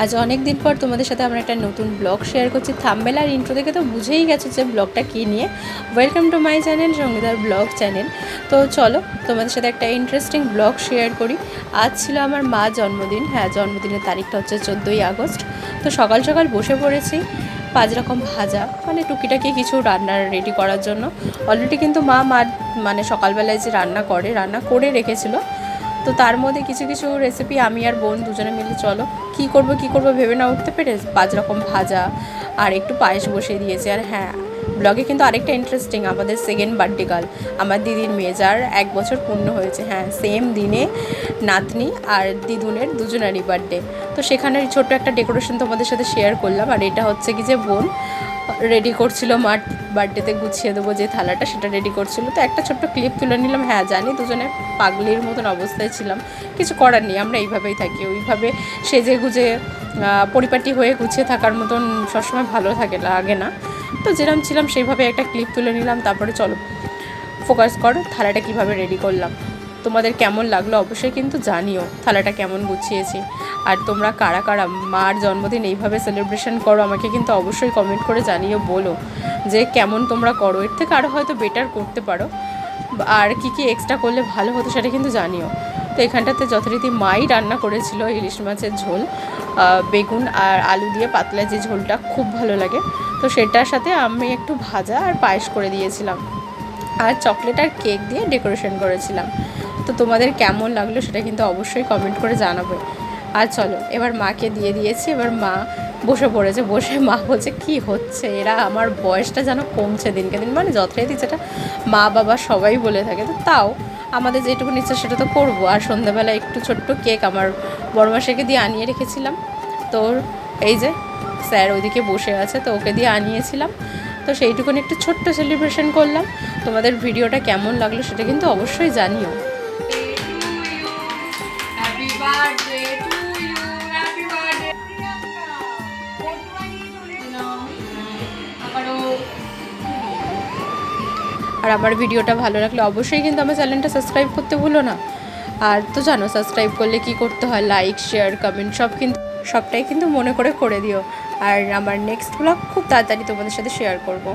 আজ অনেক দিন পর তোমাদের সাথে আমরা একটা নতুন ব্লগ শেয়ার করছি। থাম্বনেল আর ইন্ট্রো দেখে তো বুঝেই গেছো যে ব্লগটা কী নিয়ে। ওয়েলকাম টু মাই চ্যানেল, সঙ্গীতার ব্লগ চ্যানেল। তো চলো তোমাদের সাথে একটা ইন্টারেস্টিং ব্লগ শেয়ার করি। আজ ছিল আমার মা জন্মদিন। হ্যাঁ, জন্মদিনের তারিখটা হচ্ছে 14ই আগস্ট। তো সকাল সকাল বসে পড়েছি 5 রকম ভাজা, মানে টুকিটাকি কিছু রান্নার রেডি করার জন্য। অলরেডি কিন্তু মা মানে সকালবেলায় যে রান্না করে রেখেছিল। তো তার মধ্যে কিছু কিছু রেসিপি আমি আর বোন দুজনে মিলে চলো কী করবো ভেবে না উঠতে পেরে 5 রকম ভাজা আর একটু পায়েস বসিয়ে দিয়েছি। আর হ্যাঁ, ব্লগে কিন্তু আরেকটা ইন্টারেস্টিং, আমাদের সেকেন্ড বার্থডে গার্ল, আমার দিদির মেয়ে, যার 1 বছর পূর্ণ হয়েছে। হ্যাঁ, সেম দিনে নাতনি আর দিদুনের দুজনেরই বার্থডে। তো সেখানের ছোট্ট একটা ডেকোরেশন তোমাদের সাথে শেয়ার করলাম। আর এটা হচ্ছে কি যে বোন রেডি করছিল মার বার্থডেতে গুছিয়ে দেবো যে থালাটা, সেটা রেডি করছিল। তো একটা ছোট্ট ক্লিপ তুলে নিলাম। হ্যাঁ জানি দুজনে পাগলির মতন অবস্থায় ছিলাম, কিছু করার নেই, আমরা এইভাবেই থাকি। ওইভাবে সেজে গুজে পরিপাটি হয়ে গুছিয়ে থাকার মতন সবসময় ভালো লাগে না। তো যেরকম ছিলাম সেইভাবে একটা ক্লিপ তুলে নিলাম। তারপরে চলো ফোকাস করো থালাটা কীভাবে রেডি করলাম। তোমাদের কেমন লাগলো অবশ্যই কিন্তু জানিও থালাটা কেমন গুছিয়েছি। আর তোমরা কারা কারা মার জন্মদিন এইভাবে সেলিব্রেশন করো আমাকে কিন্তু অবশ্যই কমেন্ট করে জানিও, বলো যে কেমন তোমরা করো। এর থেকে আরও হয়তো বেটার করতে পারো, আর কি এক্সট্রা করলে ভালো হতো সেটা কিন্তু জানিও। তো এখানটাতে যথারীতি মাই রান্না করেছিল ইলিশ মাছের ঝোল, বেগুন আর আলু দিয়ে পাতলা যে ঝোলটা খুব ভালো লাগে। তো সেটার সাথে আমি একটু ভাজা আর পায়েস করে দিয়েছিলাম, আর চকলেট আর কেক দিয়ে ডেকোরেশন করেছিলাম। তো তোমাদের কেমন লাগলো সেটা কিন্তু অবশ্যই কমেন্ট করে জানাবে। আর চলো এবার মাকে দিয়ে দিয়েছি। এবার মা বসে পড়েছে, বসে মা বলছে কি হচ্ছে, এরা আমার বয়সটা যেন কমছে দিনকে দিন, মানে যথারীতি যেটা মা বাবা সবাই বলে থাকে। তো তাও আমাদের যেটুকু নিচ্ছে সেটা তো করবো। আর সন্ধ্যাবেলা একটু ছোট্ট কেক আমার বড়মাসাকে দিয়ে আনিয়ে রেখেছিলাম। তো এই যে স্যার ওইদিকে বসে আছে, তো ওকে দিয়ে আনিয়েছিলাম। তো সেইটুকুনি একটু ছোট্ট সেলিব্রেশন করলাম। তোমাদের ভিডিওটা কেমন লাগলো সেটা কিন্তু অবশ্যই জানিও। আর আমার ভিডিওটা ভালো লাগলে অবশ্যই কিন্তু আমার চ্যানেলটা সাবস্ক্রাইব করতে ভুলো না। আর তো জানো সাবস্ক্রাইব করলে কি করতে হয়, লাইক শেয়ার কমেন্ট সবটাই কিন্তু মনে করে দিও। আর আমার নেক্সট ব্লগ খুব তাড়াতাড়ি তোমাদের সাথে শেয়ার করব।